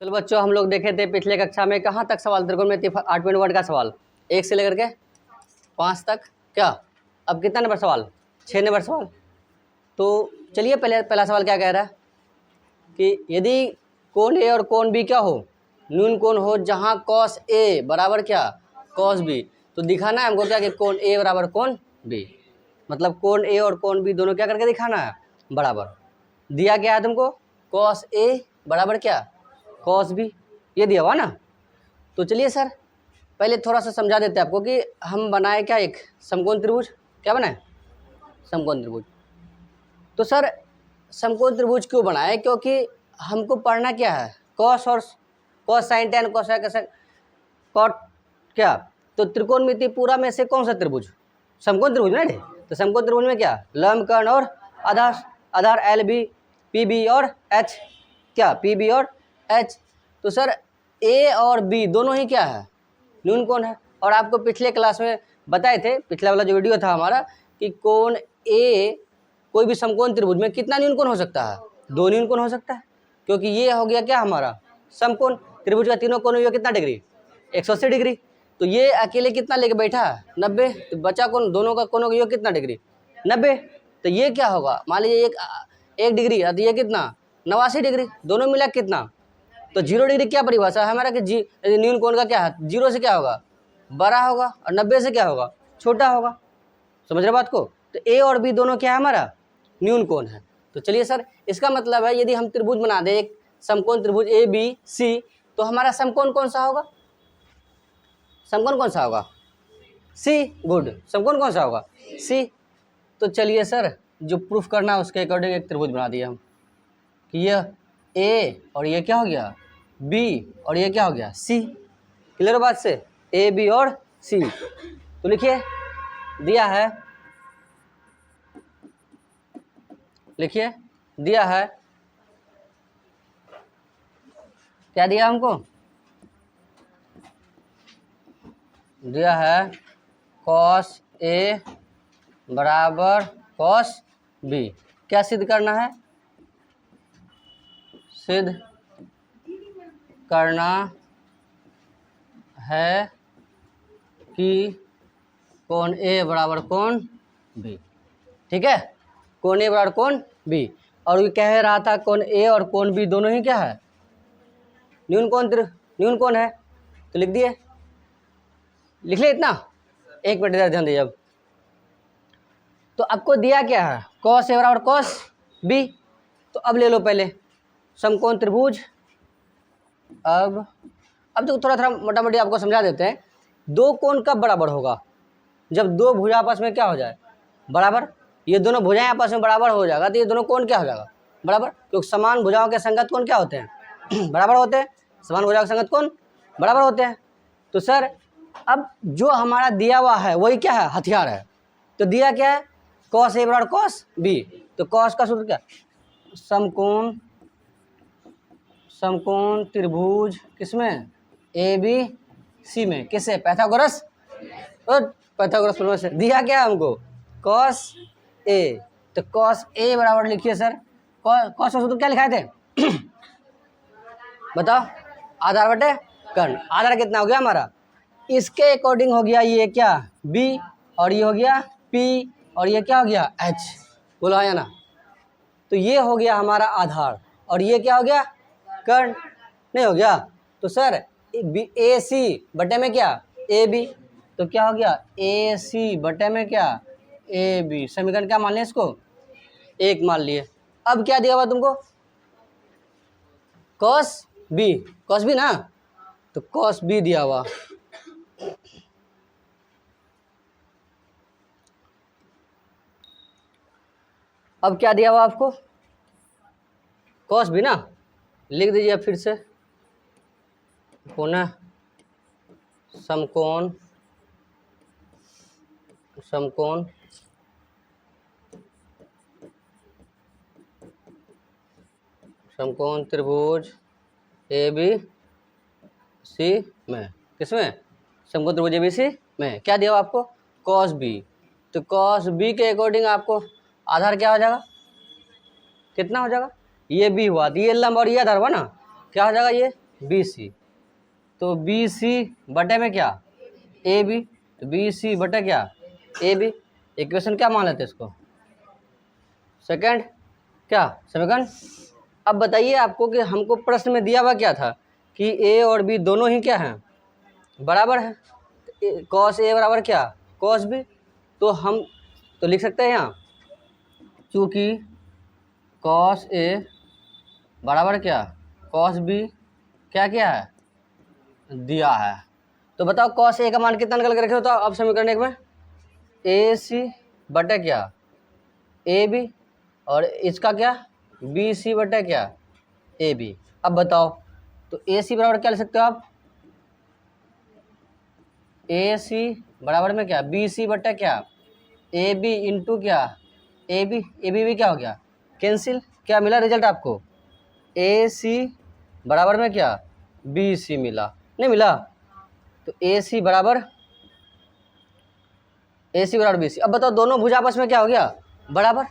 चलो बच्चों, हम लोग देखे थे पिछले कक्षा में कहाँ तक सवाल त्रिकोणमिति 8.1 का सवाल 1 से लेकर के 5 तक। क्या अब कितना नंबर सवाल? 6 नंबर सवाल। तो चलिए पहला सवाल क्या कह रहा है कि यदि कोण ए और कोण बी क्या हो, न्यून कोण हो जहाँ कॉस ए बराबर क्या कॉस बी, तो दिखाना है हमको क्या कि कोण ए बराबर कोण बी, मतलब कोण ए और कोण बी दोनों क्या करके दिखाना है बराबर। दिया क्या है तुमको? कॉस ए बराबर क्या कॉस बी, ये दिया हुआ ना। तो चलिए सर पहले थोड़ा सा समझा देते हैं आपको कि हम बनाए क्या एक समकोण त्रिभुज। क्या बनाए? समकोण त्रिभुज। तो सर समकोण त्रिभुज क्यों बनाए? क्योंकि हमको पढ़ना क्या है कॉस और cos sine tan cosec cot क्या, तो त्रिकोणमिति पूरा में से कौन सा त्रिभुज? समकोण त्रिभुज ना। तो समकोण त्रिभुज में क्या लंब कर्ण और आधार एल बी पी बी और एच, क्या पी बी और एच। तो सर ए और बी दोनों ही क्या है न्यून कोण है। और आपको पिछले क्लास में बताए थे, पिछला वाला जो वीडियो था हमारा, कि कोण ए कोई भी समकोण त्रिभुज में कितना न्यून कोण हो सकता है? 2 न्यून कोण हो सकता है, क्योंकि ये हो गया क्या हमारा समकोण त्रिभुज का तीनों कोण कितना डिग्री 180 डिग्री। तो ये अकेले कितना लेके बैठा है 90, तो बचा कोण दोनों का कोणों का योग कितना डिग्री 90। तो ये क्या होगा मान लीजिए एक डिग्री, तो ये कितना 89 डिग्री, दोनों मिला कितना, तो 0 डिग्री क्या परिभाषा है हमारा कि न्यून कोण का क्या है 0 से क्या होगा बड़ा होगा और 90 से क्या होगा छोटा होगा। समझ रहे बात को? तो ए और बी दोनों क्या है हमारा न्यून कोण है। तो चलिए सर इसका मतलब है यदि हम त्रिभुज बना दें एक समकोण त्रिभुज ए बी सी, तो हमारा समकोण कौन सा होगा? समकोण कौन सा होगा? सी। गुड, समकोण कौन सा होगा? सी। तो चलिए सर जो प्रूफ करना है उसके अकॉर्डिंग एक त्रिभुज बना दिया हम कि यह ए और ये क्या हो गया बी और ये क्या हो गया सी। क्लियर बात से? ए बी और सी। तो लिखिए दिया है, लिखिए दिया है, क्या दिया हमको? दिया है कॉस ए बराबर कॉस बी। क्या सिद्ध करना है? सिद्ध करना है कि कोण ए बराबर कोण बी। ठीक है, कोण ए बराबर कोण बी। और ये कह रहा था कोण ए और कोण बी दोनों ही क्या है न्यून कोण है। तो लिख दिए, लिख ले इतना। एक मिनट इधर ध्यान दीजिए। अब तो आपको दिया क्या है कॉस ए बराबर कॉस बी। तो अब ले लो पहले समकोण त्रिभुज। अब तो थोड़ा मोटा मोटी आपको समझा देते हैं। 2 कोण कब बराबर होगा? जब 2 भुजा आपस में क्या हो जाए बराबर। ये दोनों भुजाएं आपस में बराबर हो जाएगा तो ये दोनों कोण क्या हो जाएगा बराबर, क्योंकि समान भुजाओं के संगत कोण क्या होते हैं बराबर होते हैं। समान भुजाओं के संगत कोण बराबर होते हैं। तो सर अब जो हमारा दिया हुआ है वही क्या है हथियार है। तो दिया क्या है कॉस ए बराबर कॉस बी। तो कॉस का सूत्र क्या समकोण त्रिभुज किसमें ए बी सी में, किससे पैथागोरस और पैथागोरस प्रमेय से। दिया क्या हमको कॉस ए, तो कॉस ए बराबर लिखिए सर कॉस का सूत्र क्या लिखाए थे बताओ आधार बटे कर्ण। आधार कितना हो गया हमारा? इसके अकॉर्डिंग हो गया ये क्या बी और ये हो गया पी और ये क्या हो गया एच। बोलो हाँ या ना? तो ये हो गया हमारा आधार और ये क्या हो गया कर्ण। नहीं हो गया? तो सर ए सी बटे में क्या ए बी, तो क्या हो गया ए सी बटे में क्या ए बी। समीकरण क्या मान लिया इसको 1 मान लिए। अब क्या दिया हुआ तुमको कॉस बी ना, तो कॉस बी दिया हुआ। अब क्या दिया हुआ आपको कॉस बी ना, लिख दीजिए फिर से पुनः समकोण त्रिभुज ए बी सी में, किसमें समकोण त्रिभुज ए बी सी में क्या दिया हुआ आपको कॉस बी। तो कॉस बी के अकॉर्डिंग आपको आधार क्या हो जाएगा कितना हो जाएगा ये बी हुआ, तो ये लंब और ये आधार हुआ ना, क्या हो जाएगा ये बी सी, तो बी सी बटे में क्या ए बी, तो बी सी बटे क्या ए बी। इक्वेशन क्या मान लेते हैं इसको, सेकंड क्या समीकरण। अब बताइए आपको कि हमको प्रश्न में दिया हुआ क्या था कि ए और बी दोनों ही क्या हैं बराबर है। कॉस ए बराबर क्या कॉस बी, तो हम तो लिख सकते हैं यहाँ चूँकि कॉस ए बराबर क्या कॉस बी क्या क्या है दिया है। तो बताओ कॉस ए का मान कितना निकल के रखे हो, तो अब समीकरण एक में ए सी बटे क्या ए बी और इसका क्या बी सी बटे क्या ए बी। अब बताओ तो ए सी बराबर क्या लिख सकते हो आप, ए सी बराबर में क्या बी सी बटे क्या ए बी इंटू क्या ए बी भी क्या हो गया कैंसिल। क्या मिला रिजल्ट आपको, ए सी बराबर में क्या बी सी मिला, नहीं मिला। तो ए सी बराबर बी सी। अब बताओ दोनों भुजा आपस में क्या हो गया बराबर,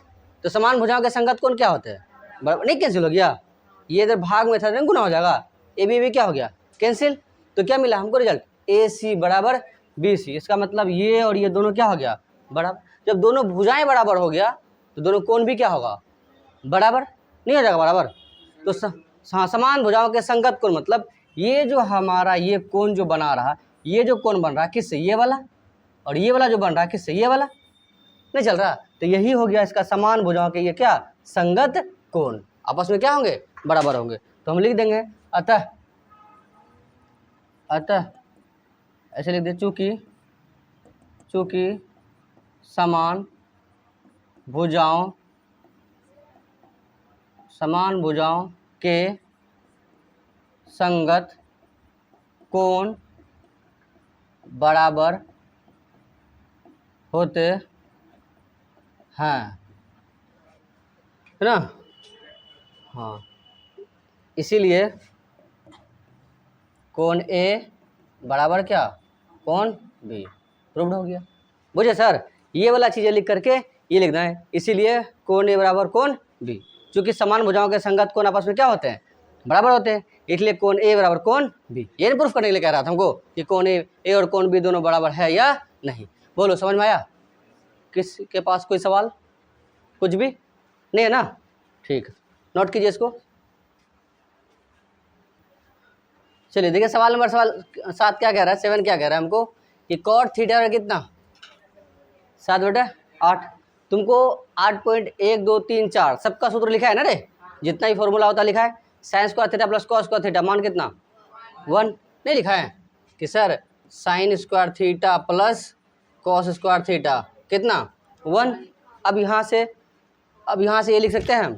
तो समान भुजाओं के संगत कौन क्या होते हैं बराबर, नहीं कैंसिल हो गया, ये इधर भाग में था गुना हो जाएगा, ए बी क्या हो गया कैंसिल। तो क्या मिला हमको रिजल्ट ए सी बराबर बी सी। इसका मतलब ये और ये दोनों क्या हो गया बराबर। जब दोनों भुजाएं बराबर हो गया तो दोनों कोण भी क्या होगा बराबर, नहीं हो जाएगा बराबर। तो समान भुजाओं के संगत कोण मतलब ये जो हमारा ये कोण जो बना रहा, ये जो कोण बन रहा है किससे ये वाला, और ये वाला जो बन रहा है किससे ये वाला, नहीं चल रहा। तो यही हो गया इसका समान भुजाओं के ये क्या संगत कोण आपस में क्या होंगे बराबर होंगे। तो हम लिख देंगे अतः ऐसे लिख दे चूँकि समान भुजाओं के संगत कोण बराबर होते हैं, है ना। हाँ, इसीलिए कोण ए बराबर क्या कोण बी प्रूव्ड हो गया। बुझे सर, ये वाला चीज़ें लिख करके ये लिखना है, इसीलिए कोण ए बराबर कोण बी। चूँकि समान भुजाओं के संगत कोण आपस में क्या होते हैं बराबर होते हैं, इसलिए कोण ए बराबर कोण बी। ये नहीं प्रूफ करने के लिए कह रहा था हमको कि कोण ए और कोण बी दोनों बराबर है या नहीं। बोलो समझ में आया, किसके पास कोई सवाल कुछ भी नहीं है ना, ठीक है नोट कीजिए इसको। चलिए देखिए सवाल नंबर 7 क्या कह रहा है, 7 क्या कह रहा है हमको कि कॉट थीटा कितना 7/8। तुमको 8.1 2 3 4 सबका सूत्र लिखा है ना रे, जितना ही फॉर्मूला होता लिखा है, sine square theta plus cos square theta मान कितना 1 नहीं लिखा है कि sir sine square theta plus cos square theta कितना 1। अब यहाँ से ये लिख सकते हैं हम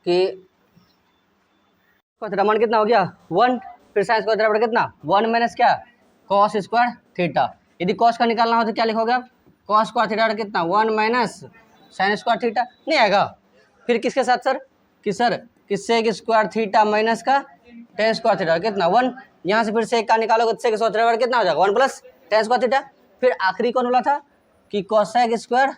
कि थीटा मान कितना हो गया 1, फिर साइन स्क्वायर थीटा बटा कितना 1 माइनस क्या कॉस स्क्वायर थीटा। यदि कॉस का निकालना हो तो क्या लिखोगे आप कॉस स्क्वायर थीटा बटा कितना 1 माइनस साइन स्क्वायर थीटा, नहीं आएगा। फिर किसके साथ सर कि सर किससे स्क्वायर थीटा माइनस का टेन स्क्वायर थीटा कितना 1, यहाँ से फिर से एक का निकालोगे तो सेक स्क्वायर थीटा कितना हो जाएगा 1 प्लस टेन स्क्वायर थीटा। फिर आखिरी कौन बोला था कि cosec square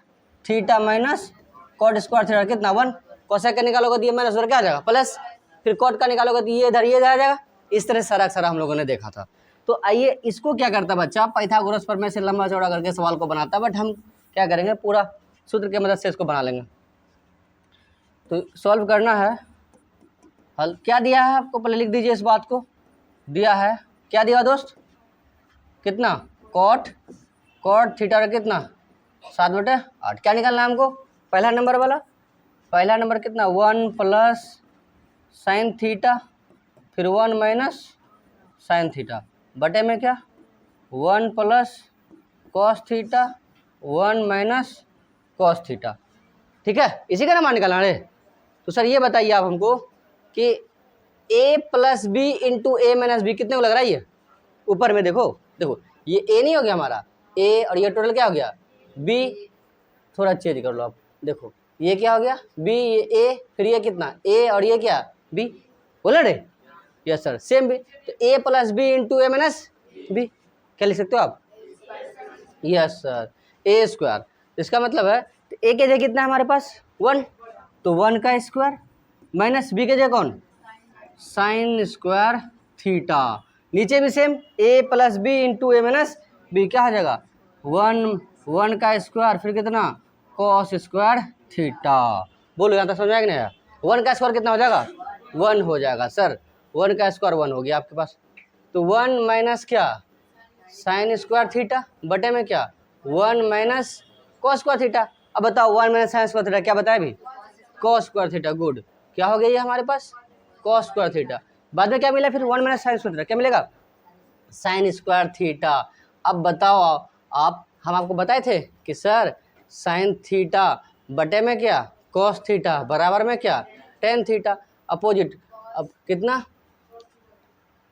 theta minus cot square theta कितना 1, कोसेक का निकालोगे तो ये माइनस क्या आ जाएगा प्लस, फिर कॉट का निकालोगे तो ये इधर आ जाएगा। इस तरह सारा हम लोगों ने देखा था। तो आइए इसको क्या करता बच्चा पाइथागोरस प्रमेय से लंबा चौड़ा करके सवाल को बनाता, बट हम क्या करेंगे पूरा सूत्र की मदद से इसको बना लेंगे। तो सॉल्व करना है, हल क्या दिया है आपको पहले लिख दीजिए इस बात को, दिया है क्या दिया दोस्त कितना कॉट थीटा कितना 7/8। क्या निकालना है हमको पहला नंबर वाला, पहला नंबर कितना 1 प्लस साइन थीटा फिर 1 माइनस साइन थीटा बटे में क्या 1 plus cos theta 1 minus cos theta, ठीक है इसी का ना मान निकालना है। तो सर ये बताइए आप हमको कि a plus B into A minus B कितने को लग रहा है, ये ऊपर में देखो ये a नहीं हो गया हमारा a और ये टोटल क्या हो गया b, थोड़ा चेंज कर लो आप देखो ये क्या हो गया b ये a फिर ये कितना a और ये क्या b बोला रे, यस सर सेम b। तो a plus B into A minus B क्या लिख सकते हो आप, यस सर a स्क्वायर। इसका मतलब है तो a के जगह कितना है हमारे पास 1, तो 1 का स्क्वायर माइनस b के जगह कौन साइन स्क्वायर थीटा। नीचे भी same, A plus B into A minus B, क्या हो जाएगा 1 का स्क्वायर, फिर कितना कॉस स्क्वायर थीटा। बोलो यहाँ तक समझ आया कि नहीं आया? 1 का स्क्वायर कितना हो जाएगा 1 हो जाएगा सर, 1 का स्क्वायर 1 हो गया आपके पास। तो 1 माइनस क्या साइन स्क्वायर थीटा बटे में क्या 1 माइनस कॉस स्क्वायर थीटा। अब बताओ 1 माइनस साइन स्क्वायर थीटा क्या बताया अभी? Cos square theta. गुड, क्या हो गया ये हमारे पास कॉस स्क्वायर थीटा। बाद में क्या मिला फिर 1 माइनस साइन स्क्वायर थीटा, क्या मिलेगा साइन स्क्वायर थीटा। अब बताओ आप, हम आपको बताए थे कि सर साइन थीटा बटे में क्या कॉस थीटा बराबर में क्या टेन थीटा, अपोजिट। अब कितना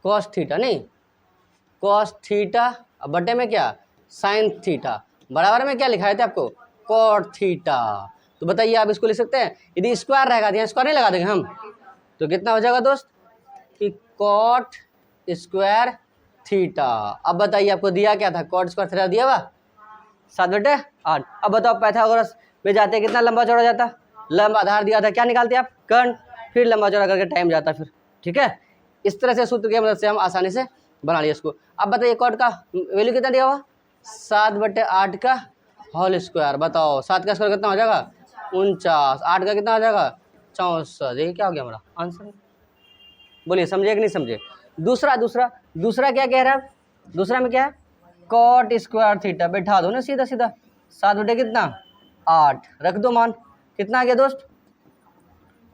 कॉस थीटा, नहीं कॉस थीटा बटे में क्या साइन थीटा बराबर में क्या लिखाए थे आपको कॉट थीटा। तो बताइए आप इसको लिख सकते हैं, यदि स्क्वायर रहेगा तो यहाँ स्क्वायर नहीं लगा देंगे हम, तो कितना हो जाएगा दोस्त कि कॉट स्क्वायर थीटा। अब बताइए आपको दिया क्या था, कॉट स्क्वायर थीटा दिया हुआ 7/8। अब बताओ पाइथागोरस में जाते कितना लंबा चौड़ा जाता, लंब आधार दिया था, क्या निकालते आप कर्ण, फिर लंबा चौड़ा करके टाइम जाता फिर, ठीक है। इस तरह से सूत्र की मदद से हम आसानी से बना लिए इसको। अब बताइए कॉट का वैल्यू कितना दिया हुआ 7/8 का होल स्क्वायर। बताओ 7 का स्क्वायर कितना हो जाएगा 49, 8 का कितना हो जाएगा 64। ये क्या हो गया हमारा आंसर। बोलिए समझे कि नहीं समझे। दूसरा दूसरा दूसरा क्या कह रहा है, दूसरा में क्या है कॉट स्क्वायर थीटा, बैठा दो ना सीधा सीधा 7 बटे कितना 8, रख दो मान, कितना आ गया दोस्त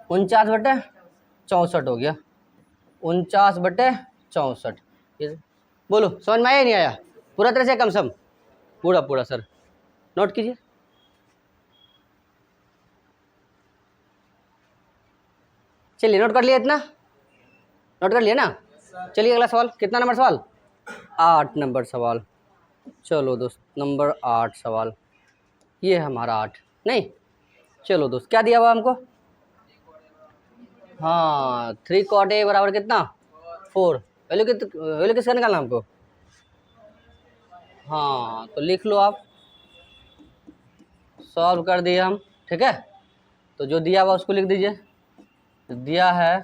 49/64 हो गया 49/64। बोलो समझ में आया या नहीं आया, पूरा तरह से कम सम पूरा पूरा सर नोट कीजिए। चलिए नोट कर लिया, इतना नोट कर लिया ना। चलिए अगला सवाल, कितना नंबर सवाल 8 नंबर सवाल। चलो दोस्त नंबर 8 सवाल, ये है हमारा 8 नहीं। चलो दोस्त क्या दिया हुआ हमको, हाँ 3 cot A बराबर कितना 4, वैल्यू किसका निकालना हमको, हाँ तो लिख लो आप, सॉल्व कर दिए हम, ठीक है। तो जो दिया हुआ उसको लिख दीजिए, दिया है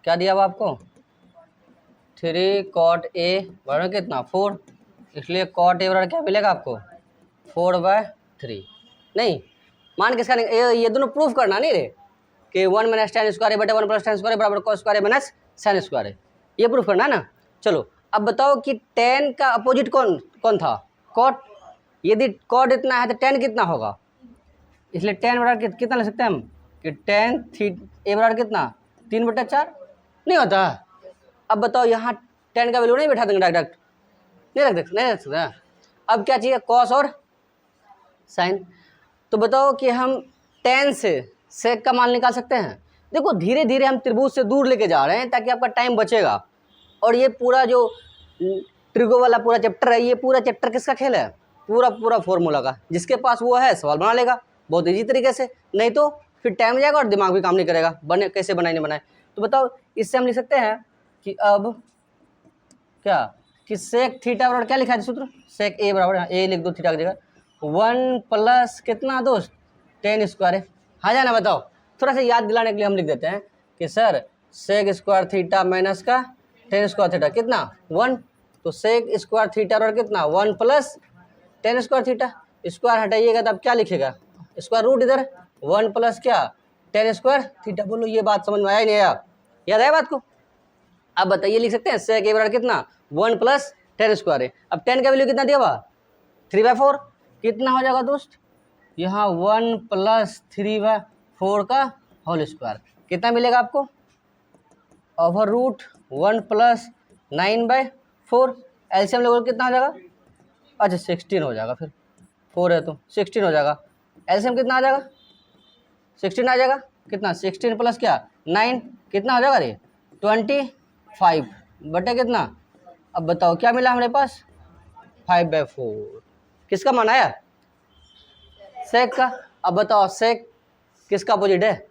क्या दिया हुआ आपको 3 cot A बराबर कितना 4, इसलिए cot A बराबर क्या मिलेगा आपको 4/3। नहीं मान किसका ये दोनों प्रूफ करना नहीं रे कि 1 माइनस टेन स्क्वायर बटे 1 प्लस टेन स्क्वायर बराबर cos square minus sine square, ये प्रूफ करना है ना। चलो अब बताओ कि टेन का अपोजिट कौन कौन था कॉट, यदि कॉट इतना है तो टेन कितना होगा, इसलिए टेन बराबर कितना ले सकते हैं हम कि टेन थी ए बराबर कितना 3/4 नहीं होता। अब बताओ यहाँ टेन का वैल्यू नहीं बैठा देंगे डायरेक्ट, नहीं रख सकते। अब क्या चाहिए कॉस और साइन, तो बताओ कि हम टेन से सेक का मान निकाल सकते हैं। देखो धीरे धीरे हम त्रिभुज से दूर लेके जा रहे हैं ताकि आपका टाइम बचेगा, और ये पूरा जो ट्रिगो वाला पूरा चैप्टर है, ये पूरा चैप्टर किसका खेल है पूरा फॉर्मूला का, जिसके पास वो है सवाल बना लेगा बहुत ईजी तरीके से, नहीं तो फिर टाइम जाएगा और दिमाग भी काम नहीं करेगा बने कैसे बनाए नहीं बनाए। तो बताओ इससे हम लिख सकते हैं कि अब क्या कि सेक थीटा बराबर क्या लिखा है सूत्र, सेक ए बराबर ए लिख दो थीटा की जगह 1 प्लस कितना दोस्त टेन स्क्वायर है, हाँ जाना बताओ। थोड़ा सा याद दिलाने के लिए हम लिख देते हैं कि sir sec square theta minus का टेन स्क्वायर थीटा कितना 1, तो सेक स्क्वायर थीटा और कितना 1 plus tan square theta, square हटाइएगा तब क्या लिखेगा स्क्वायर रूट इधर 1 प्लस क्या टेन स्क्वायर थीटा। बोलो ये बात समझ में आया नहीं आया, याद आया बात को। अब बताइए लिख सकते हैं सेक ए बराबर कितना 1 प्लस टेन स्क्वायर है। अब टेन का वैल्यू कितना दिया हुआ 3/4, कितना हो जाएगा दोस्त यहाँ 1 प्लस 3/4 का होल स्क्वायर, कितना मिलेगा आपको ओवर रूट 1 प्लस 9/4, एलसीएम लोगे कितना हो जाएगा, अच्छा 16 हो जाएगा, फिर 4 है तो 16 हो जाएगा, एलसीएम कितना आ जाएगा 16 आ जाएगा, कितना 16 प्लस क्या 9 कितना हो जाएगा रे 25 बटे कितना। अब बताओ क्या मिला हमारे पास 5/4, किसका मान आया सेक का। अब बताओ सेक किसका अपोजिट है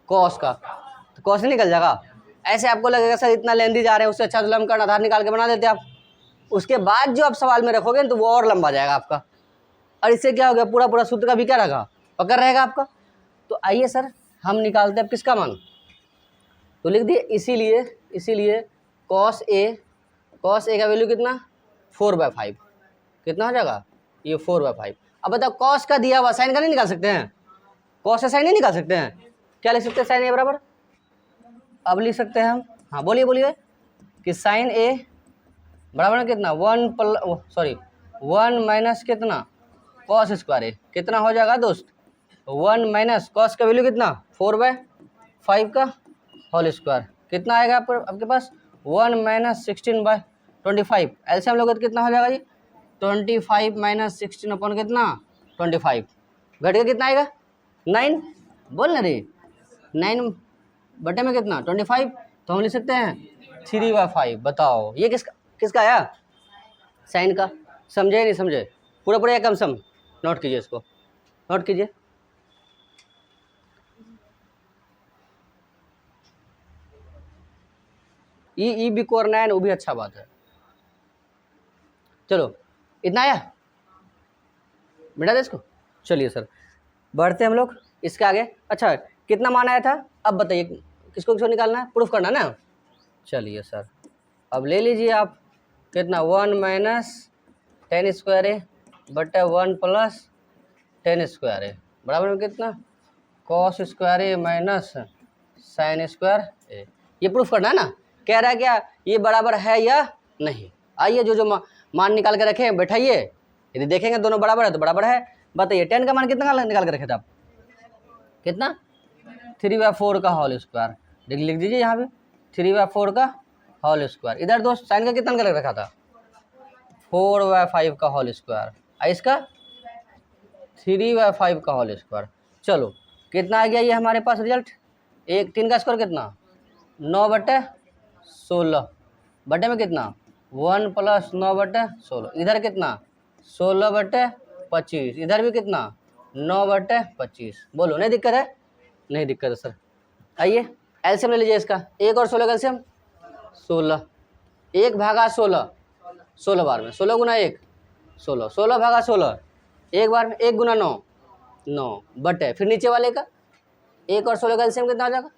कॉस का, तो कॉस निकल जाएगा। ऐसे आपको लगेगा सर इतना लेंदी जा रहे हैं, उससे अच्छा तो लंबकर्ण आधार निकाल के बना देते आप, उसके बाद जो आप सवाल में रखोगे तो वो और लंबा जाएगा आपका, और इससे क्या हो गया पूरा सूत्र का भी क्या रहेगा पकड़ रहेगा आपका। तो आइए सर हम निकालते हैं किसका मान तो लिख दिए, इसीलिए कॉस ए का वैल्यू कितना 4/5, कितना हो जाएगा ये 4/5। अब बताओ कॉस का दिया हुआ साइन का नहीं निकाल सकते हैं, कॉस का साइन नहीं निकाल सकते हैं, क्या लिख सकते हैं साइन ए बराबर, अब लिख सकते हैं हम, हाँ बोलिए कि साइन ए बराबर है कितना 1 माइनस कितना कॉस स्क्वायर ए, कितना हो जाएगा दोस्त 1 माइनस कॉस का वैल्यू कितना 4/5 का होल स्क्वायर, कितना आएगा आपके पास 1 माइनस 16/25, ऐसे हम लोग कितना हो जाएगा जी 25 माइनस 16 अपॉन कितना 25, घट के कितना आएगा 9, बोल ना रे 9 बटे में कितना 25, तो हम लिख सकते हैं 3/5। बताओ ये किसका आया साइन का, समझे नहीं समझे, पूरा कम सम नोट कीजिए, इसको नोट कीजिए। ई भी करना है ना, वो भी अच्छा बात है। चलो इतना आया, मिटा दे इसको। चलिए सर बढ़ते हम लोग इसके आगे। अच्छा कितना मान आया था, अब बताइए किसको निकालना है, प्रूफ करना ना। चलिए सर अब ले लीजिए आप कितना 1 माइनस 10 स्क्वायर ए बटे 1 प्लस 10 स्क्वायर ए बराबर में कितना कॉस स्क्वायर ए माइनस साइन स्क्वायर ए, ये प्रूफ करना है ना। कह रहा है क्या ये बराबर है या नहीं, आइए जो मान निकाल के रखे बैठाइए, यदि देखेंगे दोनों बराबर है तो बराबर है। बताइए 10 का मान कितना निकाल के रखे थे आप, कितना 3/4 का होल स्क्वायर, लिख दीजिए यहाँ पे 3/4 का होल स्क्वायर। इधर दोस्त साइन का कितना निकाल के रखा था 4/5 का होल स्क्वायर, इसका 3/5 का होल स्क्वायर। चलो कितना आ गया ये हमारे पास रिजल्ट, 3 का स्क्वायर कितना 9/16 बटे में कितना 1 प्लस 9/16, इधर कितना 16/25, इधर भी कितना 9/25। बोलो नहीं दिक्कत है, नहीं दिक्कत है सर। आइए एलसीएम ले लीजिए इसका, 1 और 16 का एलसीएम 16, 1 भागा 16, 16 बार में 16 गुना 1 16, 16 भागा 16 एक बार में 1 गुना 9 9 बटे फिर नीचे वाले का 1 और 16 का एलसीएम कितना आ जाएगा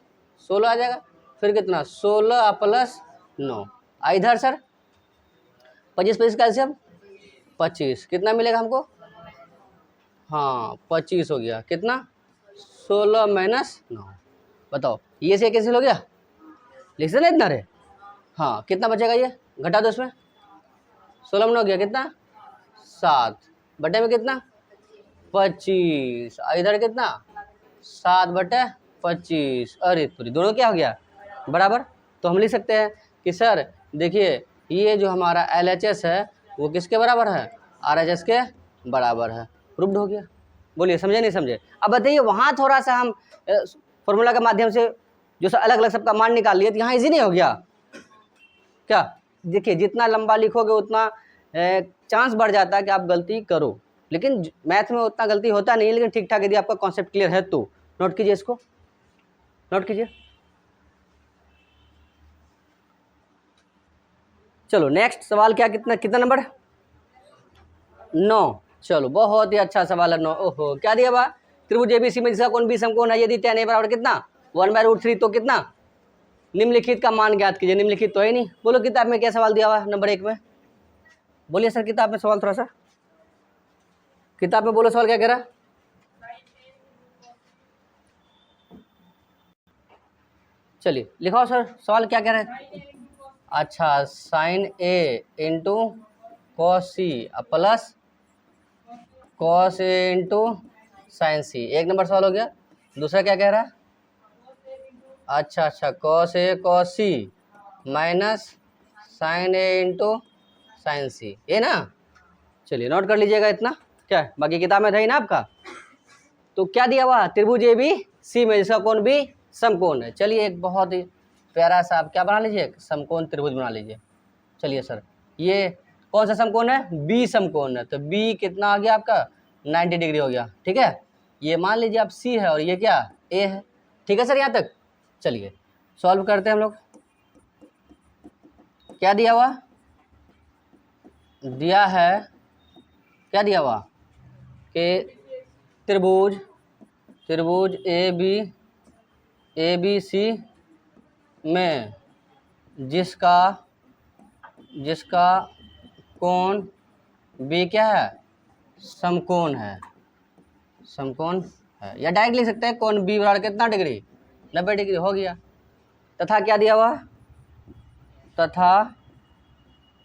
16 आ जाएगा, फिर कितना 16 प्लस 9, इधर सर 25 का एलसीएम 25, कितना मिलेगा हमको, हाँ 25 हो गया, कितना 16 माइनस 9। बताओ ये से कैसे हो गया, लिख सकते ना इतना रे, हाँ कितना बचेगा ये घटा दो इसमें 16 में हो गया कितना 7 बटे में कितना 25, इधर कितना 7/25, अरे पूरी दोनों क्या हो गया बराबर। तो हम लिख सकते हैं कि सर देखिए ये जो हमारा LHS है वो किसके बराबर है RHS के बराबर है, प्रूव्ड हो गया। बोलिए समझे नहीं समझे। अब बताइए वहाँ थोड़ा सा हम फॉर्मूला के माध्यम से जो अलग अलग सबका मान निकाल लिए, तो यहाँ इजी नहीं हो गया क्या। देखिए जितना लंबा लिखोगे उतना चांस बढ़ जाता है कि आप गलती करो, लेकिन मैथ में उतना गलती होता नहीं है, लेकिन ठीक ठाक यदि आपका कॉन्सेप्ट क्लियर है तो नोट कीजिए, इसको नोट कीजिए। चलो नेक्स्ट सवाल क्या, कितना नंबर 9। चलो बहुत ही अच्छा सवाल है 9। ओहो क्या दिया बा, त्रिभुज ABC में जिसका कोण बी समकोण है यदि tan a बराबर कितना 1/√3 तो कितना निम्नलिखित का मान ज्ञात कीजिए। निम्नलिखित तो है नहीं, बोलो किताब में क्या सवाल दिया हुआ नंबर 1 में, बोलिए सर किताब में सवाल, थोड़ा सा किताब में बोलो सवाल क्या कह रहा। चलिए लिखाओ सर सवाल क्या कह रहे हैं। अच्छा sine A into cos C plus cos A into sine C, 1 number सवाल हो गया। दूसरा क्या कह रहा है, अच्छा cos A cos C minus sine A into sine C, ये ना। चलिए नोट कर लीजिएगा इतना, क्या है बाकी किताब में था ही ना आपका। तो क्या दिया हुआ त्रिभुज ABC में जिसका कोण भी समकोण है। चलिए एक बहुत ही प्यारा सा आप क्या बना लीजिए समकोण त्रिभुज बना लीजिए। चलिए सर ये कौन सा समकोण है B समकोण है, तो B कितना आ गया आपका 90 डिग्री हो गया, ठीक है। ये मान लीजिए आप C है और ये क्या A है, ठीक है सर यहाँ तक। चलिए सॉल्व करते हैं हम लोग। क्या दिया हुआ, दिया है क्या दिया हुआ कि त्रिभुज ABC में जिसका कोण बी क्या है, समकोण है, समकोण है। या डायरेक्ट लिख सकते हैं कोण बी बराबर कितना डिग्री, 90 डिग्री हो गया। तथा क्या दिया हुआ, तथा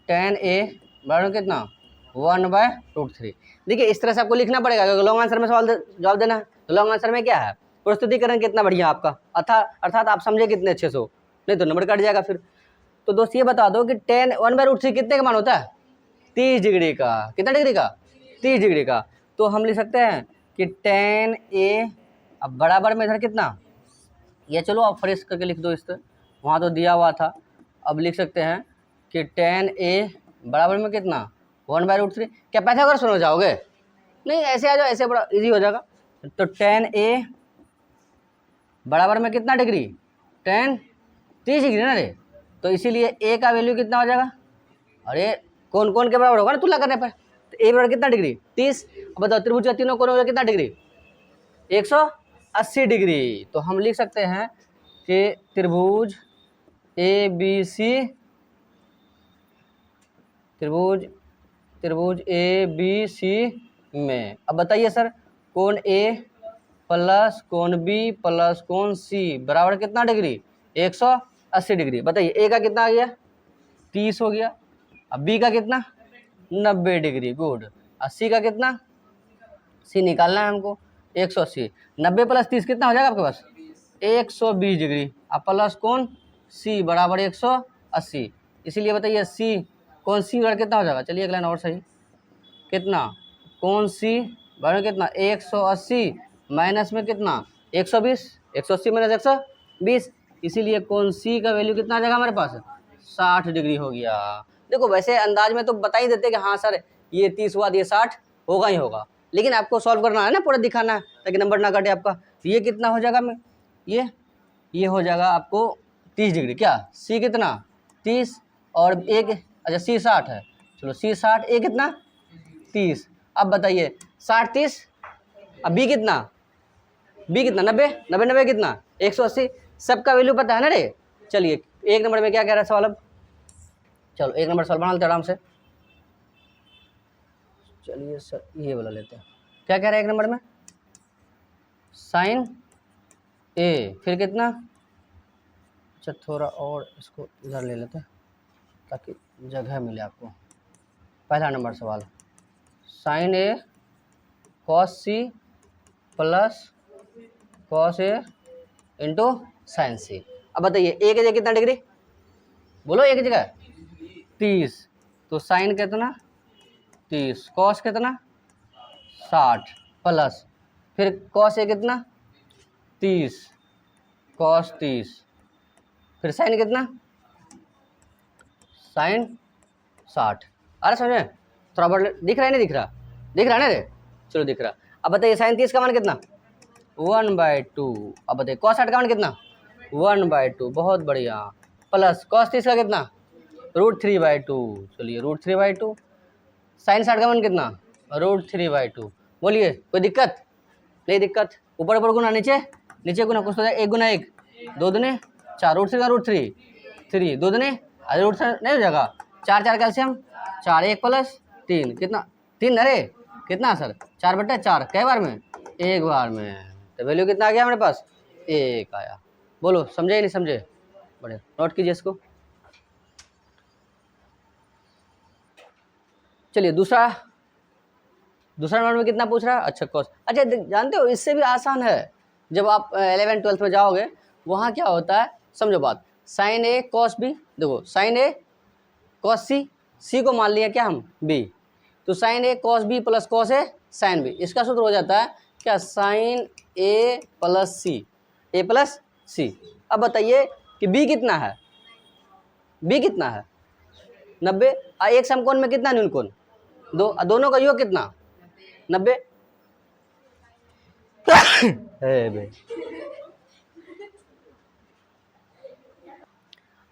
tan A बराबर कितना 1/√3। देखिए इस तरह से आपको लिखना पड़ेगा क्योंकि लॉन्ग आंसर में सवाल जवाब देना है। तो लॉन्ग आंसर में क्या है, प्रस्तुतिकरण कितना बढ़िया आपका, अर्थात आप समझे कितने अच्छे से हो, नहीं तो नंबर कट जाएगा फिर। तो दोस्त ये बता दो कि tan 1/√3 कितने का मान होता है, 30 डिग्री का। कितना डिग्री का, 30 डिग्री का। तो हम लिख सकते हैं कि tan A, अब बराबर में इधर कितना, ये चलो आप फ्रेश करके लिख दो, इस तरह वहाँ तो दिया हुआ था। अब लिख सकते हैं कि tan A बराबर में कितना 1/√3। क्या पाइथागोरस हो जाओगे, नहीं ऐसे आ जाओ, ऐसे बड़ा इजी हो जाएगा। तो tan A बराबर में कितना डिग्री, tan 30 डिग्री ना रे, तो इसीलिए A का वैल्यू कितना हो जाएगा, अरे कौन कौन के बराबर होगा ना तुलना करने पर। तो A बराबर कितना डिग्री 30। अब बताओ त्रिभुज का तीनों कोनों का कितना डिग्री 180 डिग्री। तो हम लिख सकते हैं कि त्रिभुज ABC में, अब बताइए सर, कोण A प्लस कोण B प्लस कोण C बराबर कितना डिग्री 180 डिग्री। बताइए A का कितना आ गया 30 हो गया, अब B का कितना 90 डिग्री, गुड। और C का कितना, C निकालना है हमको 180, 90 प्लस 30 कितना हो जाएगा आपके पास 120 डिग्री। अब प्लस कोण C बराबर 180, इसीलिए बताइए C कोण C बराबर कितना हो जाएगा। चलिए एक लाइन और सही, कितना कोण C बराबर कितना 180 माइनस में कितना 120, 180 माइनस 120, इसीलिए कोण C का वैल्यू कितना आ जाएगा हमारे पास 60 डिग्री हो गया। देखो वैसे अंदाज में तो बता ही देते कि हाँ सर ये 30 हुआ, ये 60 होगा ही होगा, लेकिन आपको सॉल्व करना है ना, पूरा दिखाना है ताकि नंबर ना कटे आपका। ये कितना हो जाएगा में, ये हो जाएगा आपको 30 डिग्री, क्या C कितना 30 और एक, अच्छा C 60 है, चलो C 60, A कितना 30। अब बताइए 60 30, अब B कितना 90 90 कितना 180, सबका वैल्यू पता है ना रे। चलिए एक नंबर में क्या कह रहा है सवाल, अब चलो एक नंबर सवाल बना लेते आराम से। चलिए सर ये वाला लेते हैं, क्या कह रहा है एक नंबर में, sin A फिर कितना, अच्छा थोड़ा और इसको इधर ले लेते हैं ताकि जगह मिले आपको। पहला नंबर सवाल, sin A cos C plus cos A into sin C। अब बताइए A की जगह कितना डिग्री, बोलो A की जगह 30, तो sin कितना 30, cos कितना 60 प्लस फिर cos A कितना 30, cos 30 फिर sin कितना sin 60। अरे समझे, थोड़ा बड़ा दिख रहा है नहीं दिख रहा, दिख रहा है ना रे, चलो दिख रहा। अब बताइए sin 30 का मान कितना 1/2। अब बताइए cos 60 का मान कितना 1/2, बहुत बढ़िया, प्लस cos 30 का कितना √3/2। चलिए √3/2, sin 60 का मान कितना √3/2। बोलिए कोई दिक्कत, नहीं दिक्कत, ऊपर ऊपर गुना नीचे नीचे गुना, कुछ तो जाए 1 गुना 1 2 दूने 4, √3 का √3 3 2 दूने, अरे √3 नहीं हो जाएगा, 4 4 कैल्शियम 4 1 प्लस 3 कितना 3, अरे कितना सर 4/4, कई बार में एक बार में, तो वैल्यू कितना आ गया हमारे पास 1 आया। बोलो समझे या नहीं समझे, बड़े नोट कीजिए इसको। चलिए दूसरा नंबर में कितना पूछ रहा है, अच्छा कॉस, अच्छा जानते हो इससे भी आसान है, जब आप 11 12 में जाओगे वहाँ क्या होता है समझो बात, sin A cos B, देखो sin A cos C को मान लिया क्या हम B, तो sin A cos B plus cos A sin B, इसका सूत्र हो जाता है क्या sin A प्लस C। अब बताइए कि B कितना है, B कितना है 90, एक समकोण में कितना न्यून कोण 2, दोनों का योग कितना 90।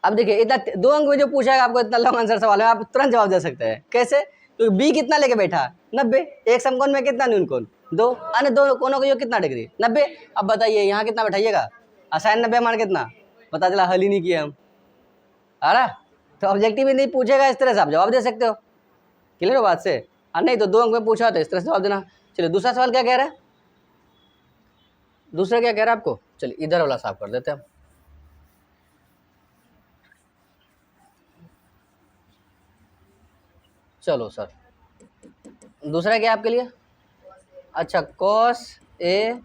अब देखिए इतना 2 अंक में जो पूछा है आपको, इतना लॉन्ग आंसर सवाल है, आप तुरंत जवाब दे सकते हैं। कैसे, क्योंकि बी कितना लेके बैठा 90, एक समकोण में कितना न्यून कोण 2, अन्य दो कोणों का योग कितना डिग्री 90। अब बताइए यहाँ कितना बैठाइएगा, sin 90 मान कितना पता चला हल ही नहीं किया हम। आ रहा, तो ऑब्जेक्टिव नहीं पूछेगा इस तरह से आप जवाब दे सकते हो। क्लियर हो बात से? हाँ, नहीं तो 2 अंक में पूछा तो इस तरह से जवाब देना। चलिए दूसरा सवाल क्या कह रहा है, दूसरा क्या कह रहा है आपको? चलिए इधर वाला साफ कर देते हैं हम। चलो सर, दूसरा क्या है आपके लिए? अच्छा, cos A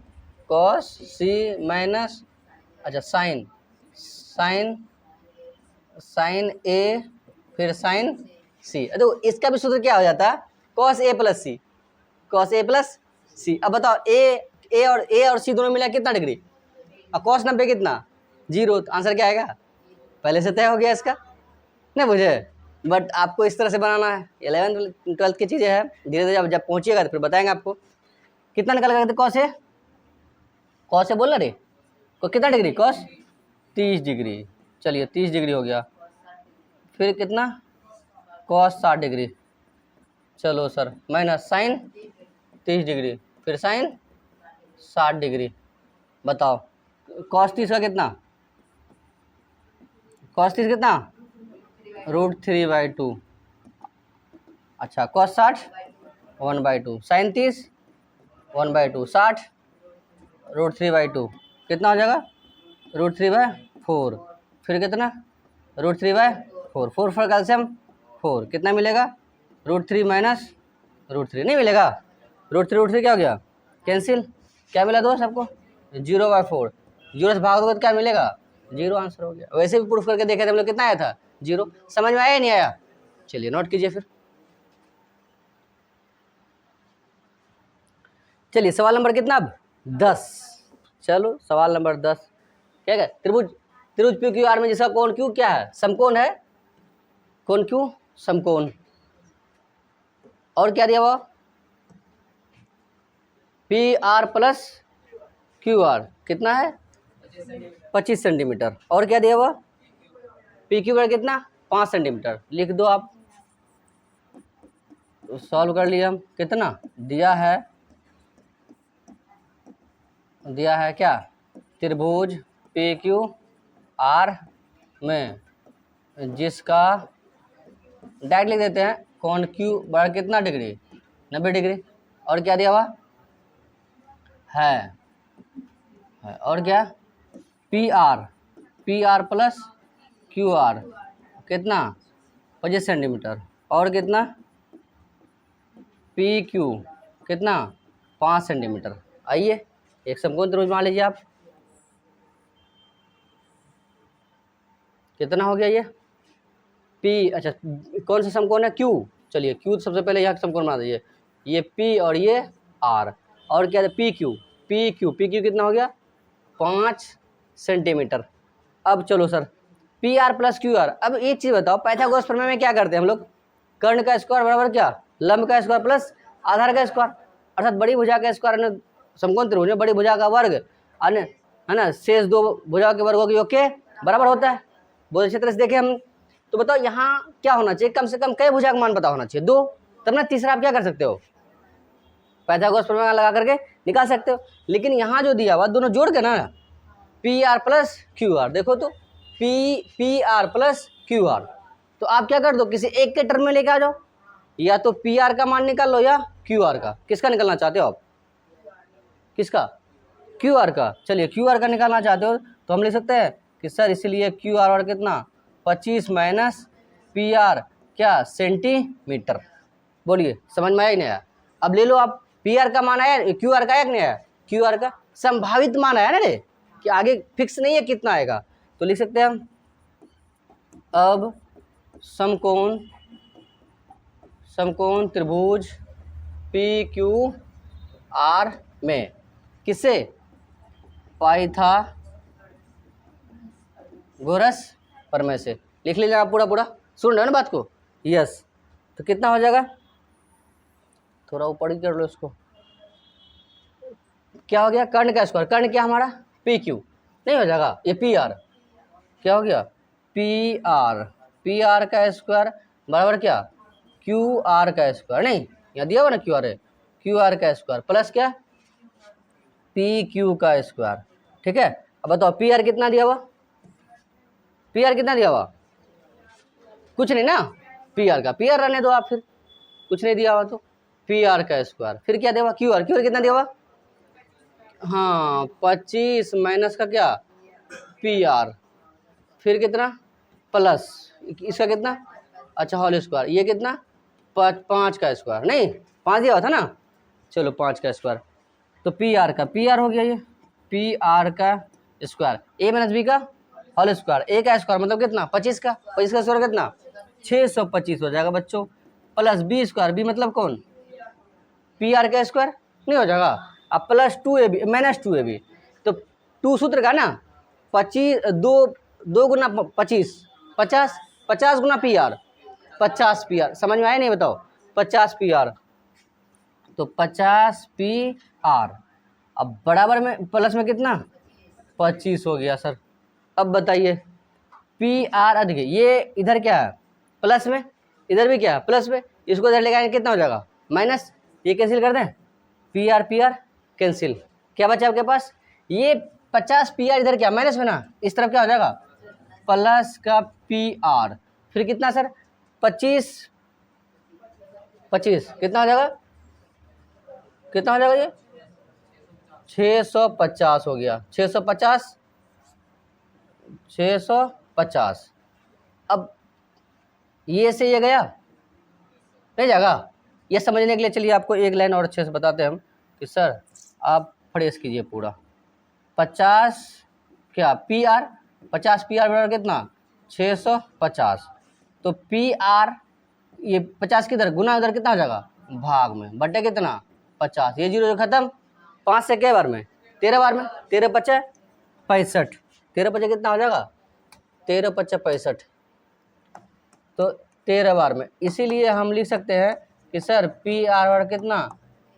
cos C minus, अच्छा साइन ए फिर साइन सी। तो इसका भी सूत्र क्या हो जाता है? Cos A plus C, cos A plus सी। अब बताओ ए और सी दोनों मिला कितना डिग्री? और कॉस 90 कितना? 0। तो आंसर क्या आएगा? पहले से तय हो गया इसका, नहीं मुझे, बट आपको इस तरह से बनाना है। 11th 12th की चीज़ें हैं, धीरे धीरे जब पहुँचिएगा तो फिर बताएंगे आपको। कितना निकल गया? कॉस है, कॉस है बोल रहे को कितना डिग्री? Cos 30 degree. चलिए 30 डिग्री हो गया। फिर कितना? Cos 60 degree. चलो सर, माइनस साइन 30 डिग्री, फिर साइन 60 डिग्री। बताओ कॉस 30 का कितना? कॉस 30 कितना? √3/2। अच्छा, कॉस 60 1/2, साइन 30 1/2, 60 √3/2 कितना हो जाएगा? √3/4। फिर कितना? √3/4, 4 फॉर कैल्शियम 4, कितना मिलेगा? √3 माइनस √3 नहीं मिलेगा। √3 क्या हो गया? कैंसिल। क्या मिला दोस्त आपको? 0/4। 0 से भाग दोगे तो क्या मिलेगा? 0 आंसर हो गया। वैसे भी प्रूफ करके देखे थे हम लोग, कितना आया था? 0। समझ में आया या नहीं आया? चलिए नोट कीजिए फिर। चलिए सवाल नंबर कितना अब? 10। चलो सवाल नंबर 10 क्या है? त्रिभुज पी क्यू आर में जिसका कोण क्यू क्या है? समकोण है। कोण क्यू समकोण। और क्या दिया हुआ? P R plus Q R कितना है? 25 सेंटीमीटर। और क्या दिया हुआ? पी क्यू आर कितना? 5 सेंटीमीटर। लिख दो आप, तो सॉल्व कर लिया हम। कितना दिया है क्या? त्रिभुज पी क्यू आर में जिसका डायरेक्ट लिख देते हैं, कोण क्यू बराबर कितना डिग्री? 90 डिग्री। और क्या दिया हुआ है? और क्या? P R plus Q R कितना? 25 सेंटीमीटर। और कितना? पी क्यू कितना? 5 सेंटीमीटर। आइए एक समकोण त्रिभुज मान लीजिए आप। कितना हो गया ये? पी, अच्छा कौन सा समकोण है? क्यू। चलिए क्यू सबसे पहले यहाँ समकोण बना दीजिए। ये पी और ये आर। और क्या है? पी क्यू कितना हो गया? 5 सेंटीमीटर। अब चलो sir, P R plus Q R. अब एक चीज़ बताओ, पाइथागोरस प्रमेय में क्या करते हैं हम लोग? कर्ण का स्क्वायर बराबर क्या? लंब का स्क्वायर प्लस आधार का स्क्वायर, अर्थात बड़ी भुजा का स्क्वायर समकोण त्रिभुज में बड़ी भुजा का वर्ग अन्य है ना, शेष 2 भुजा के वर्गों के योग के बराबर होता है। बहुत अच्छे तरह से देखें हम। तो बताओ यहाँ क्या होना चाहिए? कम से कम कई भुजा का मान पता होना चाहिए? 2। तब ना तीसरा आप क्या कर सकते हो? पाइथागोरस प्रमेय लगा करके निकाल सकते हो। लेकिन यहाँ जो दिया हुआ दोनों जोड़ के ना, P R plus Q R, देखो तो P R plus Q R. तो आप क्या कर दो, किसी एक के टर्म में लेके आ जाओ। या तो पी आर का मान निकाल लो या क्यू आर का। किसका निकालना चाहते हो आप? किसका? क्यू आर का। चलिए क्यू आर का निकालना चाहते हो तो हम लिख सकते हैं कि सर इसलिए क्यू आर कितना? 25 माइनस पी आर क्या? सेंटीमीटर। बोलिए समझ में आया ही नहीं आया? अब ले लो आप, पी आर का मान आया, क्यू आर का आया कि नहीं आया? क्यू आर का संभावित मान आया ना रे, कि आगे फिक्स नहीं है कितना आएगा। तो लिख सकते हैं हम, अब समकोण त्रिभुज पी क्यू आर में किससे? पाइथागोरस प्रमेय से। लिख लीजिए आप पूरा सुन रहे हो ना बात को? यस। तो कितना हो जाएगा? थोड़ा ऊपर ही कर लो इसको। क्या हो गया? कर्ण का स्क्वायर, कर्ण क्या हमारा? पी क्यू, नहीं हो जाएगा ये पी आर। क्या हो गया? पी आर का स्क्वायर बराबर क्या? क्यू आर का स्क्वायर। नहीं, यहाँ दिया हुआ ना क्यू आर है, क्यू आर का स्क्वायर प्लस क्या? पी क्यू का स्क्वायर। ठीक है। अब बताओ पी आर कितना दिया हुआ? पी आर कितना दिया हुआ, कुछ नहीं ना, पी आर का पी आर रहने दो आप, फिर कुछ नहीं दिया हुआ तो पी आर का स्क्वायर, फिर क्या दिया हुआ क्यू आर, क्यू आर कितना दिया हुआ, हाँ 25 माइनस का क्या पी आर, फिर कितना प्लस इसका कितना, अच्छा होल स्क्वायर, ये कितना 5 का स्क्वायर, नहीं 5 दिया हुआ था ना, चलो 5 का स्क्वायर, तो पी आर हो गया ये पी आर का स्क्वायर, ए माइनस बी का होल स्क्वायर, ए का स्क्वायर मतलब कितना 25 का स्क्वायर कितना 625 हो जाएगा बच्चों, प्लस बी स्क्वायर, बी मतलब कौन पी आर का स्क्वायर नहीं हो जाएगा, अब प्लस 2ab माइनस 2ab, तो 2 सूत्र का ना 25 दो गुना 25 50 गुना पी आर 50 पी आर, समझ में आया नहीं बताओ 50 पी आर, तो 50 पी आर, अब बराबर में प्लस में कितना 25 हो गया सर। अब बताइए पी आर अधिक, ये इधर क्या है प्लस में, इधर भी क्या है प्लस में, इसको इधर लेकर आएंगे कितना हो जाएगा माइनस, ये कैंसिल कर दें पी आर कैंसिल, क्या बचा आपके पास ये 50 पी आर, इधर क्या माइनस में ना, इस तरफ क्या हो जाएगा प्लस का पी आर, फिर कितना सर 25 कितना हो जाएगा, कितना हो जाएगा ये 650 हो गया, 650। अब ये से ये गया नहीं जाएगा, ये समझने के लिए चलिए आपको एक लाइन और अच्छे से बताते हैं हम कि सर आप फ्रेश कीजिए पूरा 50 क्या पी आर 50 पी आर बराबर कितना 650, तो पी आर ये 50 किधर गुना उधर कितना हो जाएगा भाग में, बटे कितना 50, ये जीरो खत्म, 5 से क्या बार में 13 बार में, 13 पचे 65, 13 पचे कितना हो जाएगा 13 पचे 65, तो 13 बार में, इसीलिए हम लिख सकते हैं कि सर पी आर बार कितना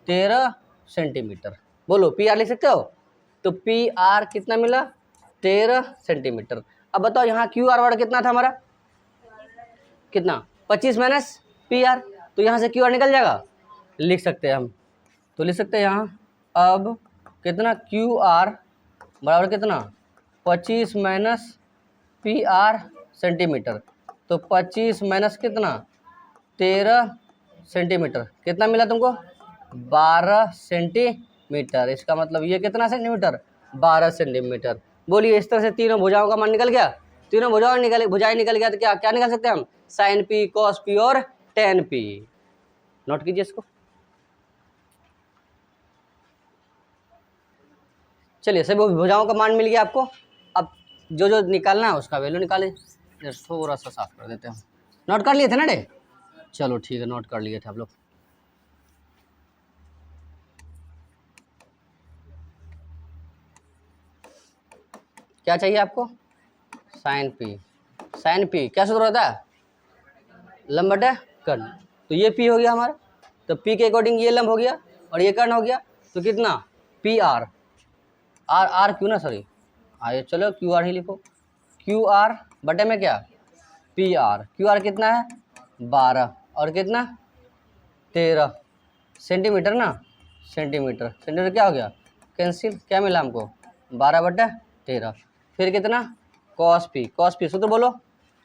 13 सेंटीमीटर, बोलो पी आर लिख सकते हो, तो पी आर कितना मिला 13 सेंटीमीटर। अब बताओ यहाँ क्यू आर वर्ड कितना था हमारा, कितना 25 माइनस पी आर, तो यहाँ से क्यू आर निकल जाएगा, लिख सकते हैं हम, तो लिख सकते हैं यहाँ अब कितना क्यू आर बराबर कितना 25 माइनस पी आर सेंटीमीटर, तो 25 माइनस कितना 13 सेंटीमीटर, कितना मिला तुमको 12 सेंटीमीटर, इसका मतलब ये कितना सेंटीमीटर 12 सेंटीमीटर। बोलिए इस तरह से तीनों भुजाओं का मान निकल गया, तीनों भुजाएं निकल गया, तो क्या क्या निकाल सकते हैं हम साइन पी कॉस पी और टेन पी, नोट कीजिए इसको। चलिए सभी भुजाओं का मान मिल गया आपको, अब जो जो निकालना है उसका वैल्यू निकालें, थोड़ा सा साफ कर देते हैं, नोट कर लिए थे ना डे, चलो ठीक है नोट कर लिए थे आप लोग। क्या चाहिए आपको साइन पी क्या सूत्र होता है लंब बटे कर्ण, तो ये पी हो गया हमारा, तो पी के अकॉर्डिंग ये लंब हो गया और ये कर्ण हो गया, तो कितना पी आर आर क्यू ना सॉरी आइए चलो क्यू आर ही लिखो, क्यू आर बटे में क्या पी आर, क्यू आर कितना है 12 और कितना 13 सेंटीमीटर ना, सेंटीमीटर क्या हो गया कैंसिल, क्या मिला हमको 12 बटे 13, फिर कितना कॉस पी सूत्र बोलो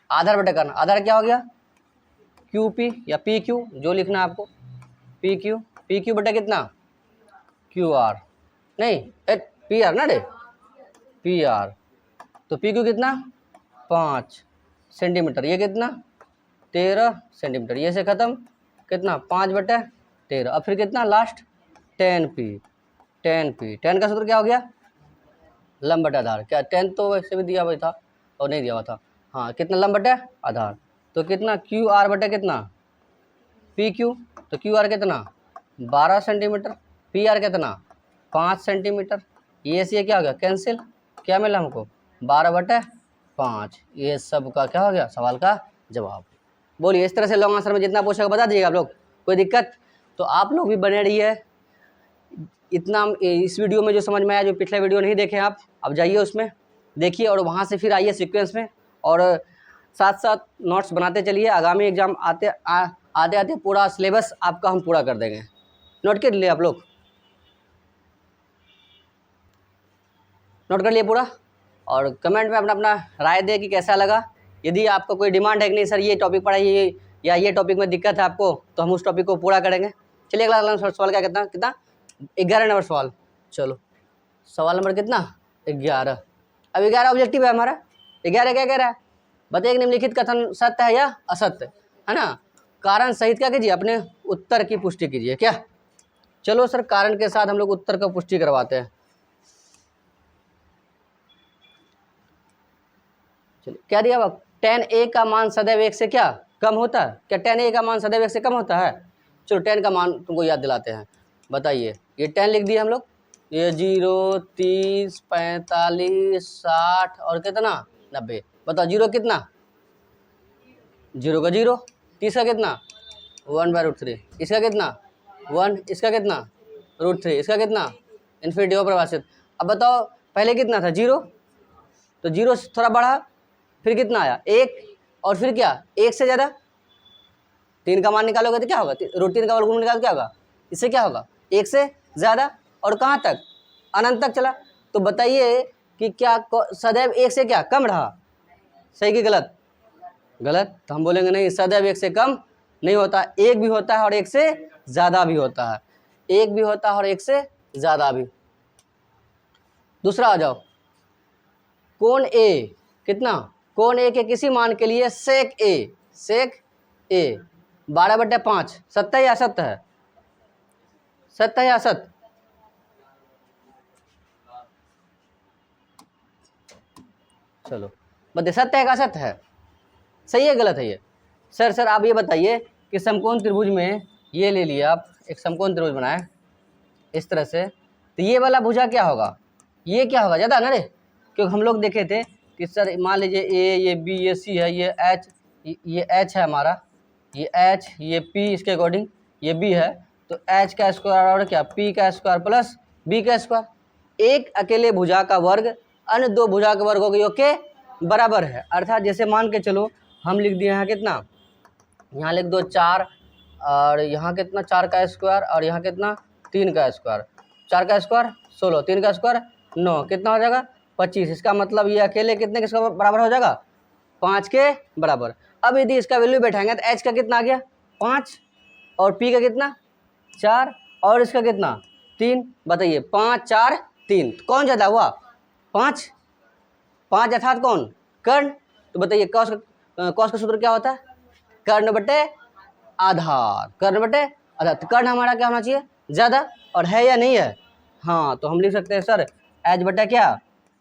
आधार बटे करना, आधार क्या हो गया क्यू पी या पी क्यू जो लिखना है आपको, पी क्यू बटे कितना क्यू आर, नहीं पी आर ना डे पी आर, तो पी क्यू कितना 5 सेंटीमीटर, ये कितना 13 सेंटीमीटर, ये से ख़त्म कितना 5 बटे 13, अब फिर कितना लास्ट 10 का सूत्र क्या हो गया लंब बटे आधार, क्या 10 तो वैसे भी दिया हुआ था और नहीं दिया हुआ था, हाँ कितना लंब बटे आधार, तो कितना क्यू आर बटे कितना पी क्यू, तो क्यू आर कितना 12 सेंटीमीटर, पी आर कितना 5 सेंटीमीटर, ये से क्या हो गया कैंसिल, क्या मिला हमको 12 बटे 5, ये सब का क्या हो गया सवाल का जवाब। बोलिए इस तरह से लॉन्ग आंसर में जितना पूछेगा बता दीजिएगा आप लोग, कोई दिक्कत, तो आप लोग भी बने रहिए, इतना इस वीडियो में जो समझ में आया, जो पिछला वीडियो नहीं देखे आप अब जाइए उसमें देखिए और वहाँ से फिर आइए सीक्वेंस में, और साथ साथ नोट्स बनाते चलिए, आगामी एग्जाम आते पूरा सिलेबस आपका हम पूरा कर देंगे, नोट कर लिए आप लोग, नोट कर लिए पूरा, और कमेंट में अपना अपना राय दे कि कैसा लगा। यदि आपका कोई डिमांड है कि नहीं सर ये टॉपिक पढ़ाइए या ये टॉपिक में दिक्कत है आपको, तो हम उस टॉपिक को पूरा करेंगे। चलिए अगला सवाल क्या कितना 11 नंबर सवाल। चलो सवाल नंबर कितना 11। अब 11 ऑब्जेक्टिव है हमारा। 11 क्या कह रहा है, बताइए निम्नलिखित कथन सत्य है या असत्य है ना। कारण सहित क्या कीजिए, अपने उत्तर की पुष्टि कीजिए। क्या, चलो सर कारण के साथ हम लोग उत्तर का पुष्टि करवाते हैं। चलिए क्या दिया अब, tan a का मान सदैव 1 से क्या कम होता है। क्या tan a का मान सदैव 1 से कम होता है। चलो tan का मान तुमको याद दिलाते हैं। बताइए, ये tan लिख दिया हम लोग, ये 0, 30, 45, 60 और कितना 90। बताओ 0 कितना, 0 का 0, 30 का कितना 1/√3, इसका कितना 1, इसका कितना √3, इसका कितना इन्फिनिटी परिभाषित। अब बताओ पहले कितना था 0, तो 0 से थोड़ा बढ़ा, फिर कितना आया 1, और फिर क्या 1 से ज़्यादा 3 का मान निकालोगे तो क्या होगा, √3 का वर्गमूल निकाल क्या होगा, इससे क्या होगा 1 से ज़्यादा, और कहाँ तक अनंत तक चला। तो बताइए कि क्या सदैव 1 से क्या कम रहा, सही कि गलत। गलत, तो हम बोलेंगे नहीं, सदैव 1 से कम नहीं होता, 1 भी होता है और 1 से ज़्यादा भी होता है, 1 भी होता है और 1 से ज़्यादा भी। दूसरा आ जाओ, कोण ए कितना, कोण ए के किसी मान के लिए सेक ए 12/5 सत्य या असत्य है, सत्य या असत्य। चलो बताइए सत्य है का असत्य है, सही है गलत है ये। सर आप ये बताइए कि समकोण त्रिभुज में ये ले लिया आप, एक समकोण त्रिभुज बनाए इस तरह से, तो ये वाला भुजा क्या होगा, ये क्या होगा ज़्यादा ना रे, क्योंकि हम लोग देखे थे कि सर मान लीजिए ए, ये बी, ये सी है, ये एच है हमारा, ये एच, ये पी, इसके अकॉर्डिंग ये बी है, तो एच का स्क्वायर और क्या पी का स्क्वायर प्लस बी का स्क्वायर। एक अकेले भुजा का वर्ग अन्य दो भुजा के वर्गों के योग के बराबर है। अर्थात जैसे मान के चलो हम लिख दिए हैं कितना, यहाँ लिख दो 4, और यहाँ कितना 4 का स्क्वायर, और यहाँ कितना 3 का स्क्वायर, 4 का स्क्वायर 16, 3 का स्क्वायर 9, कितना हो जाएगा 25। इसका मतलब ये अकेले कितने किसका बराबर हो जाएगा, 5 के बराबर। अब यदि इसका वैल्यू बैठाएंगे तो एच का कितना आ गया 5, और पी का कितना 4, और इसका कितना 3। बताइए 5, 4, 3, तो कौन ज़्यादा हुआ 5 अर्थात कौन कर्ण। तो बताइए कॉस का सूत्र क्या होता है, कर्ण बटे आधार, कर्ण बटे आधार। तो कर्ण हमारा क्या होना चाहिए ज़्यादा, और है या नहीं है, हाँ, तो हम लिख सकते हैं सर एच बटा क्या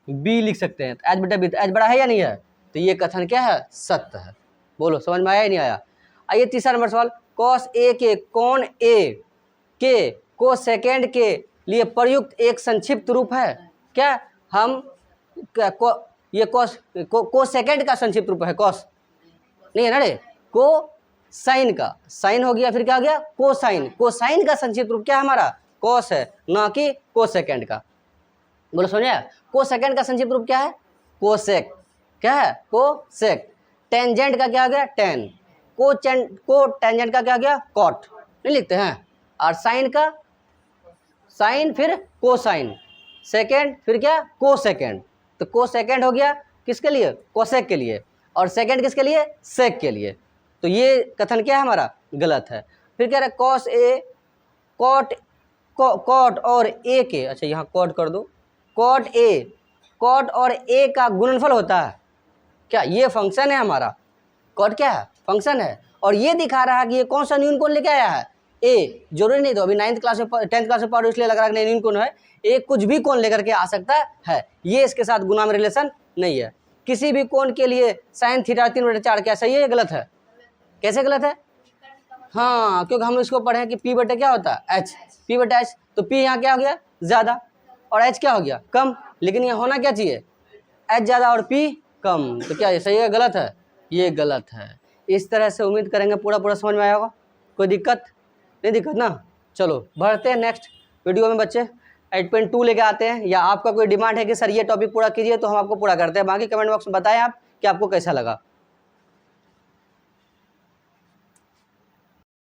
बी लिख सकते हैं, तो एच बटा बी, तो एच बड़ा है या नहीं है, तो ये कथन क्या है सत्य है। बोलो समझ में आया या नहीं आया। आइए तीसरा नंबर सवाल, कॉस ए के कोण ए के कोसेकेंड के लिए प्रयुक्त एक संक्षिप्त रूप है। क्या हम ये कोसेकेंड का संक्षिप्त रूप है, कॉस नहीं है ना रे, को साइन का, साइन हो गया, फिर क्या हो गया कोसाइन, कोसाइन का संक्षिप्त रूप क्या है हमारा कॉस है, ना कि कोसेकेंड का। बोलो समझे, कोसेकेंड का संक्षिप्त रूप क्या है कोसेक, क्या है कोसेक। टेंजेंट का क्या हो गया टेन, को टेंजेंट का क्या हो गया कॉट, नहीं लिखते हैं। और साइन का साइन, फिर कोसाइन, सेकेंड फिर क्या कोसेकेंड, तो कोसेकेंड हो गया किसके लिए कोसेक के लिए, और सेकेंड किसके लिए सेक के लिए। तो ये कथन क्या है हमारा गलत है। फिर कह रहा है कॉस ए कॉट और ए के, अच्छा यहाँ कॉट कर दो, कॉट और ए का गुणनफल होता है। क्या ये फंक्शन है हमारा, कॉट क्या है फंक्शन है, और ये दिखा रहा है कि ये कौन सा न्यून कोण लेके आया है ए, जरूरी नहीं तो अभी 9th क्लास में 10th क्लास में पढ़ो इसलिए लग रहा है कि न्यून कोण है, ए कुछ भी कोण लेकर के आ सकता है, ये इसके साथ गुना में रिलेशन नहीं है। किसी भी कोण के लिए साइन थीटा 3/4 क्या सही है या गलत है, कैसे गलत है, हाँ क्योंकि हम इसको पढ़े हैं कि पी बटे क्या होता है एच, पी बटे एच, तो पी यहाँ क्या हो गया ज़्यादा और एच क्या हो गया कम, लेकिन यहाँ होना क्या चाहिए एच ज़्यादा और पी कम, तो क्या ये सही है गलत है, ये गलत है। इस तरह से उम्मीद करेंगे पूरा समझ में आया होगा, कोई दिक्कत नहीं, दिक्कत ना। चलो बढ़ते हैं नेक्स्ट वीडियो में बच्चे, 8.2 लेके आते हैं, या आपका कोई डिमांड है कि सर ये टॉपिक पूरा कीजिए तो हम आपको पूरा करते हैं, बाकी कमेंट बॉक्स में बताएं आप कि आपको कैसा लगा।